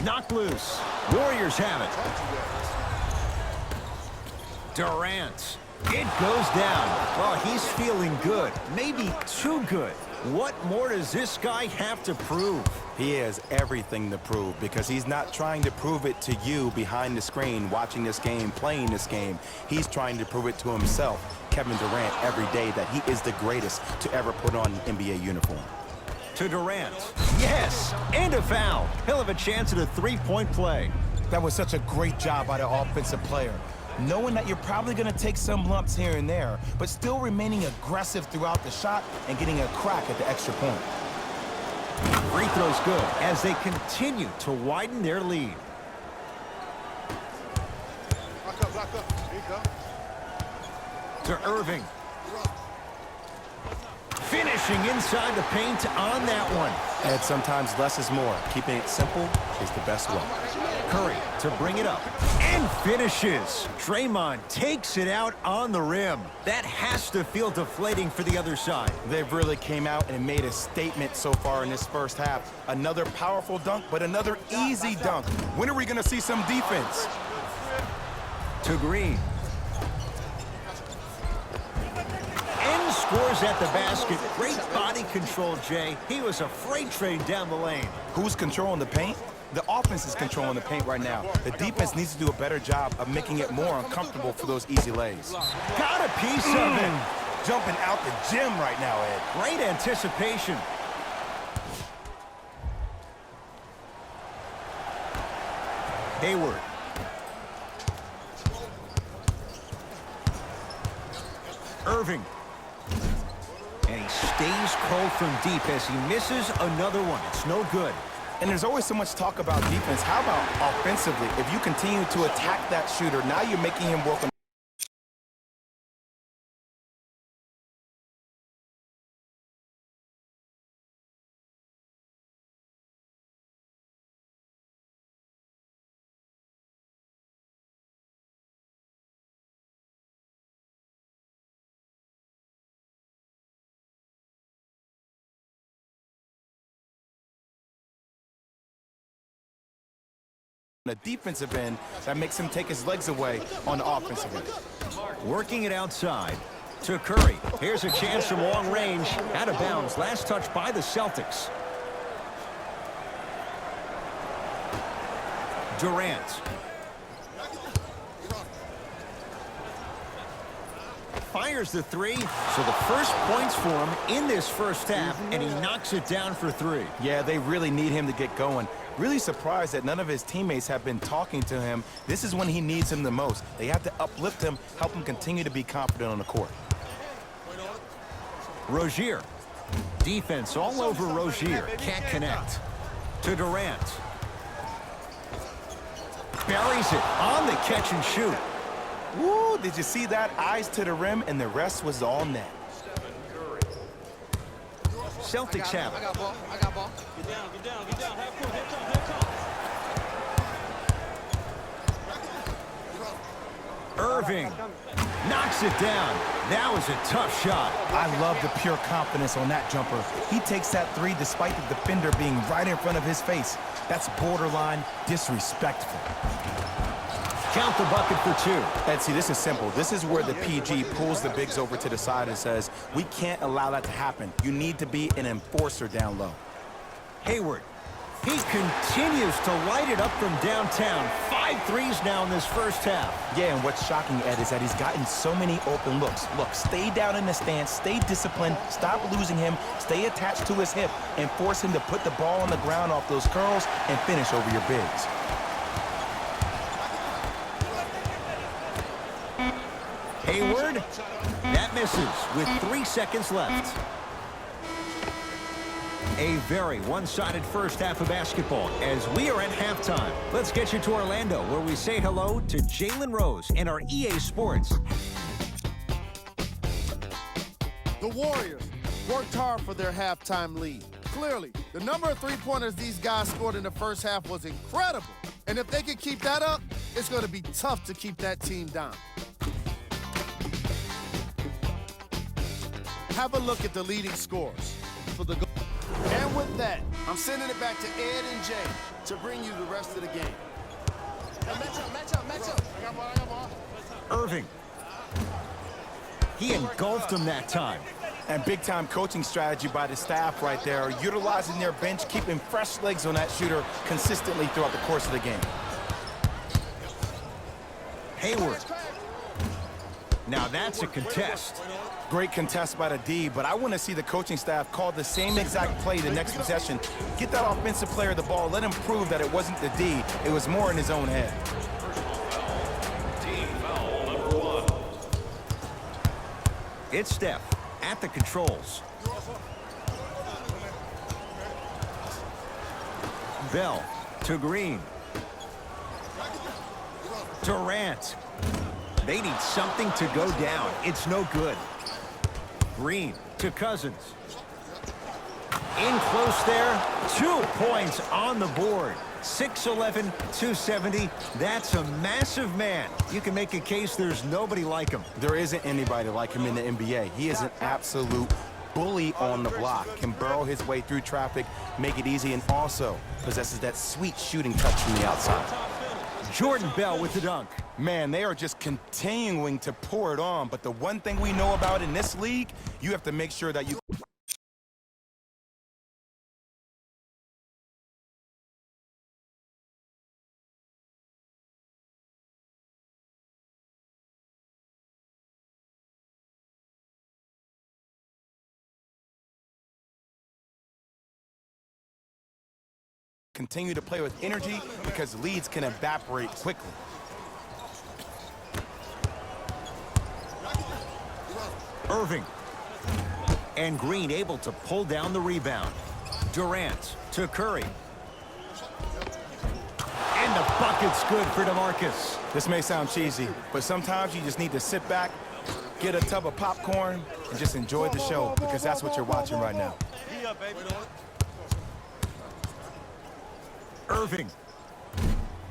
Knocked loose. Warriors have it. Durant. It goes down. Oh, he's feeling good. Maybe too good. What more does this guy have to prove? He has everything to prove because he's not trying to prove it to you behind the screen, watching this game, playing this game. He's trying to prove it to himself, Kevin Durant, every day that he is the greatest to ever put on an NBA uniform. To Durant. Yes, and a foul. He'll have a chance at a three-point play. That was such a great job by the offensive player. Knowing that you're probably going to take some lumps here and there, but still remaining aggressive throughout the shot and getting a crack at the extra point. Free throw's good as they continue to widen their lead. Block up. Here you go. To Irving. Finishing inside the paint on that one. And sometimes less is more. Keeping it simple is the best way. Curry to bring it up and finishes. Draymond takes it out on the rim. That has to feel deflating for the other side. They really came out and made a statement so far in this first half. Another powerful dunk, but another easy dunk. When are we going to see some defense? To Green. And scores at the basket. Great body control, Jay. He was a freight train down the lane. Who's controlling the paint? The offense is controlling the paint right now. The defense needs to do a better job of making it more uncomfortable for those easy lays. Got a piece of it. Jumping out the gym right now, Ed. Great anticipation. Hayward. Irving. And he stays cold from deep as he misses another one. It's no good. And there's always so much talk about defense. How about offensively? If you continue to attack that shooter, now you're making him work on the defensive end that makes him take his legs away on the offensive end. Working it outside to Curry. Here's a chance from long range. Out of bounds. Last touch by the Celtics. Durant. Fires the three. So the first points for him in this first half, and he knocks it down for three. Yeah, they really need him to get going. Really surprised that none of his teammates have been talking to him. This is when he needs him the most. They have to uplift him, help him continue to be confident on the court. Rozier. Defense all over Rozier. Can't connect. To Durant. Buries it on the catch and shoot. Woo, did you see that? Eyes to the rim, and the rest was all net. Celtics have it. I got ball. I got ball. Get down. Half court. Here it comes. Irving knocks it down. That was a tough shot. I love the pure confidence on that jumper. He takes that three despite the defender being right in front of his face. That's borderline disrespectful. Count the bucket for two. And see, this is simple. This is where the PG pulls the bigs over to the side and says, we can't allow that to happen. You need to be an enforcer down low. Hayward. He continues to light it up from downtown. 5 threes now in this first half. Yeah, and what's shocking, Ed, is that he's gotten so many open looks. Look, stay down in the stance, stay disciplined, stop losing him, stay attached to his hip, and force him to put the ball on the ground off those curls and finish over your bigs. Hayward. That misses with 3 seconds left. A very one-sided first half of basketball as we are at halftime. Let's get you to Orlando, where we say hello to Jalen Rose and our EA Sports. The Warriors worked hard for their halftime lead. Clearly, the number of three-pointers these guys scored in the first half was incredible. And if they can keep that up, it's going to be tough to keep that team down. Have a look at the leading scorers for the. And with that, I'm sending it back to Ed and Jay. to bring you the rest of the game. Match up. I got ball. Irving. He engulfed him that time. And big-time coaching strategy by the staff right there, utilizing their bench, keeping fresh legs on that shooter consistently throughout the course of the game. Hayward. Now that's a contest. Great contest by the D, but I want to see the coaching staff call the same exact play the next possession. Get that offensive player the ball. Let him prove that it wasn't the D. It was more in his own head. Team foul number 1. It's Steph at the controls. Bell to Green. Durant. They need something to go down. It's no good. Green to Cousins. In close there. 2 points on the board. 6'11", 270. That's a massive man. You can make a case there's nobody like him. There isn't anybody like him in the NBA. He is an absolute bully on the block. Can burrow his way through traffic, make it easy, and also possesses that sweet shooting touch from the outside. Jordan Bell with the dunk. Man, they are just continuing to pour it on. But the one thing we know about in this league, you have to make sure that you continue to play with energy because leads can evaporate quickly. Irving. And Green able to pull down the rebound. Durant to Curry. And the bucket's good for DeMarcus. This may sound cheesy, but sometimes you just need to sit back, get a tub of popcorn, and just enjoy the show because that's what you're watching right now. Irving.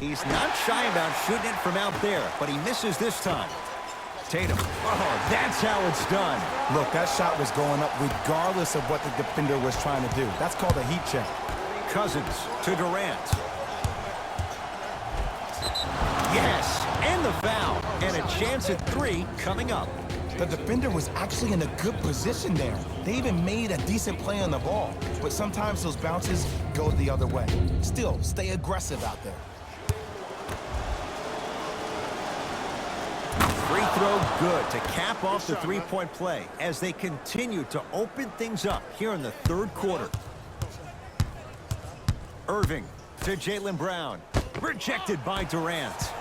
He's not shy about shooting it from out there, but he misses this time. Tatum. Oh, that's how it's done. Look, that shot was going up regardless of what the defender was trying to do. That's called a heat check. Cousins to Durant. Yes, and the foul. And a chance at 3 coming up. The defender was actually in a good position there. They even made a decent play on the ball. But sometimes those bounces go the other way. Still, stay aggressive out there. Free throw good to cap off the three-point play as they continue to open things up here in the third quarter. Irving to Jaylen Brown. Rejected by Durant.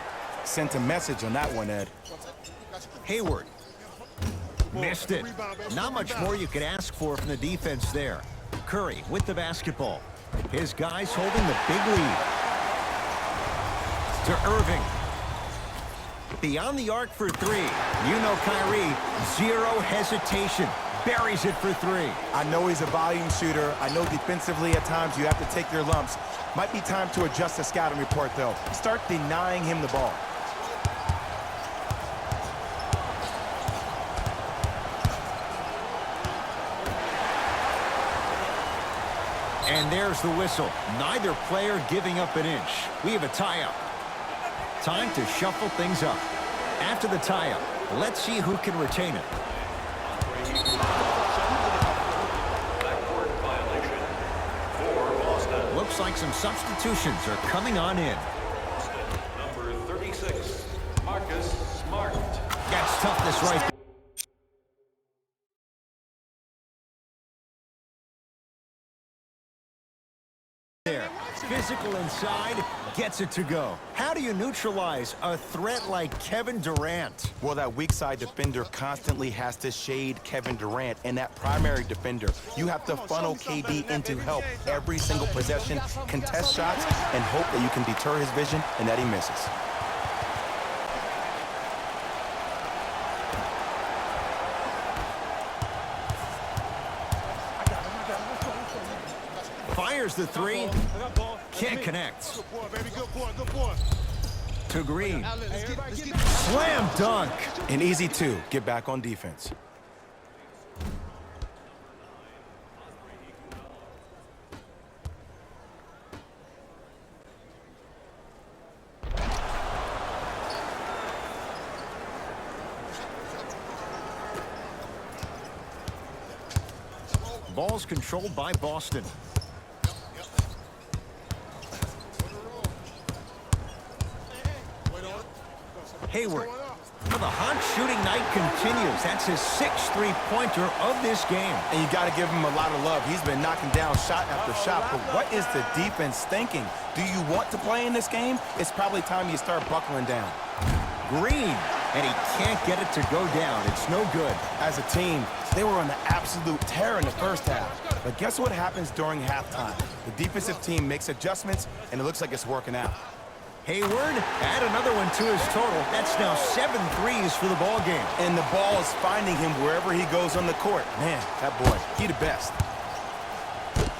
Sent a message on that one, Ed. Hayward. Missed it. Not much more you could ask for from the defense there. Curry with the basketball. His guys holding the big lead. To Irving. Beyond the arc for 3. You know Kyrie, zero hesitation. Buries it for 3. I know he's a volume shooter. I know defensively at times you have to take your lumps. Might be time to adjust the scouting report, though. Start denying him the ball. And there's the whistle. Neither player giving up an inch. We have a tie-up. Time to shuffle things up. After the tie-up, let's see who can retain it. Backcourt violation for Boston. Looks like some substitutions are coming on in. Number 36, Marcus Smart. That's toughness right there. Physical inside, gets it to go. How do you neutralize a threat like Kevin Durant? Well, that weak side defender constantly has to shade Kevin Durant, and that primary defender, you have to funnel KD into help every single possession, contest shots, and hope that you can deter his vision and that he misses. Fires the 3, can't connect. To Green. Slam dunk. An easy 2, get back on defense. Ball's controlled by Boston. Hayward. Well, the hot shooting night continues. That's his 6th three-pointer of this game. And you got to give him a lot of love. He's been knocking down shot after shot. But what is the defense thinking? Do you want to play in this game? It's probably time you start buckling down. Green, and he can't get it to go down. It's no good. As a team, they were on an absolute tear in the first half. But guess what happens during halftime? The defensive team makes adjustments, and it looks like it's working out. Hayward, add another one to his total. That's now 7 threes for the ball game. And the ball is finding him wherever he goes on the court. Man, that boy, he the best.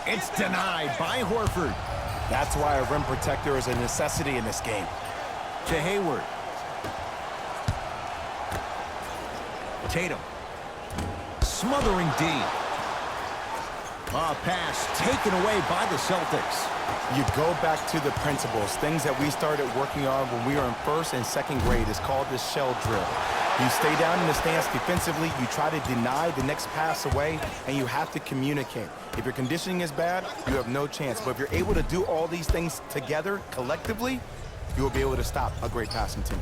It's denied by Horford. That's why a rim protector is a necessity in this game. To Hayward. Tatum. Smothering D. Pass taken away by the Celtics. You go back to the principles, things that we started working on when we were in 1st and 2nd grade. It's called the shell drill. You stay down in the stance defensively, you try to deny the next pass away, and you have to communicate. If your conditioning is bad, you have no chance. But if you're able to do all these things together, collectively, you will be able to stop a great passing team.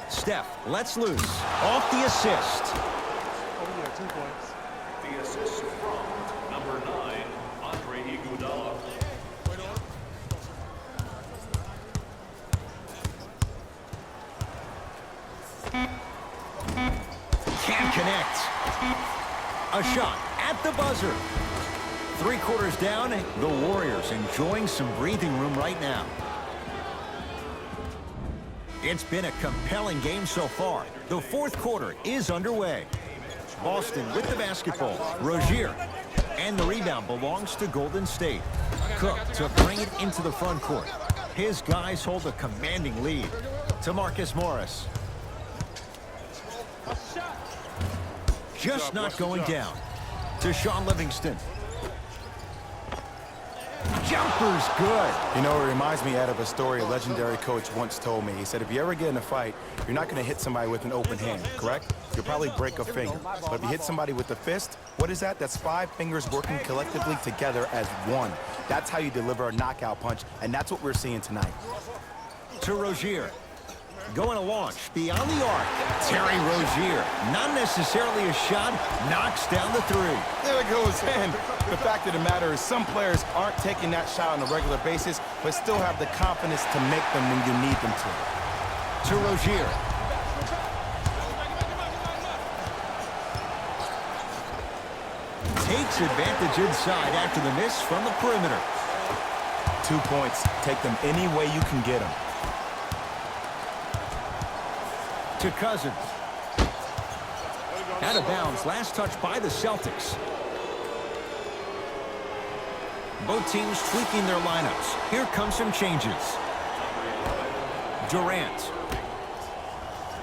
Steph lets loose. Off the assist. The assist from number 9, Andre Iguodala. Can't connect. A shot at the buzzer. 3 quarters down, the Warriors enjoying some breathing room right now. It's been a compelling game so far. The 4th quarter is underway. Boston with the basketball. Rozier. And the rebound belongs to Golden State. Cook to bring it into the front court. His guys hold a commanding lead. To Marcus Morris. Just not going down. To Sean Livingston. Jumper's good. You know, it reminds me of a story a legendary coach once told me. He said, if you ever get in a fight, you're not going to hit somebody with an open hand, correct? You'll probably break a finger. But if you hit somebody with a fist, what is that? That's 5 fingers working collectively together as one. That's how you deliver a knockout punch, and that's what we're seeing tonight. To Rozier. Going to launch beyond the arc. Terry Rozier. Not necessarily a shot. Knocks down the 3. There it goes. And the fact of the matter is some players aren't taking that shot on a regular basis, but still have the confidence to make them when you need them to. To Rozier. Takes advantage inside after the miss from the perimeter. 2 points. Take them any way you can get them. To Cousins. Out of bounds. Last touch by the Celtics. Both teams tweaking their lineups. Here come some changes. Durant.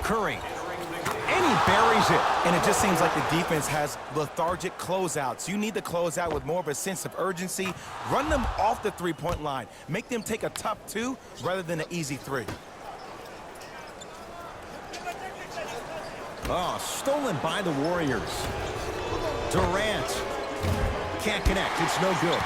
Curry. And he buries it. And it just seems like the defense has lethargic closeouts. You need to close out with more of a sense of urgency. Run them off the 3-point line. Make them take a tough 2 rather than an easy 3. Stolen by the Warriors. Durant. Can't connect. It's no good.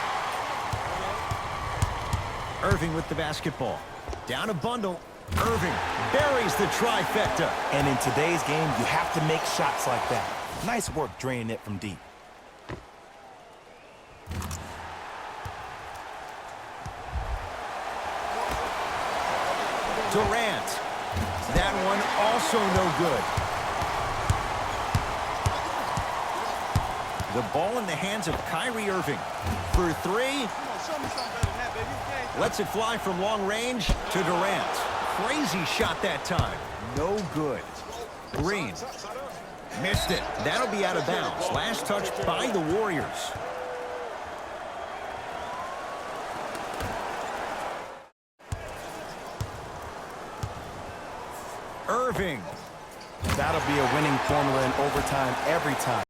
Irving with the basketball. Down a bundle. Irving buries the trifecta. And in today's game, you have to make shots like that. Nice work draining it from deep. Durant. That one also no good. The ball in the hands of Kyrie Irving. For 3. Lets it fly from long range to Durant. Crazy shot that time. No good. Green. Missed it. That'll be out of bounds. Last touch by the Warriors. Irving. That'll be a winning formula in overtime every time.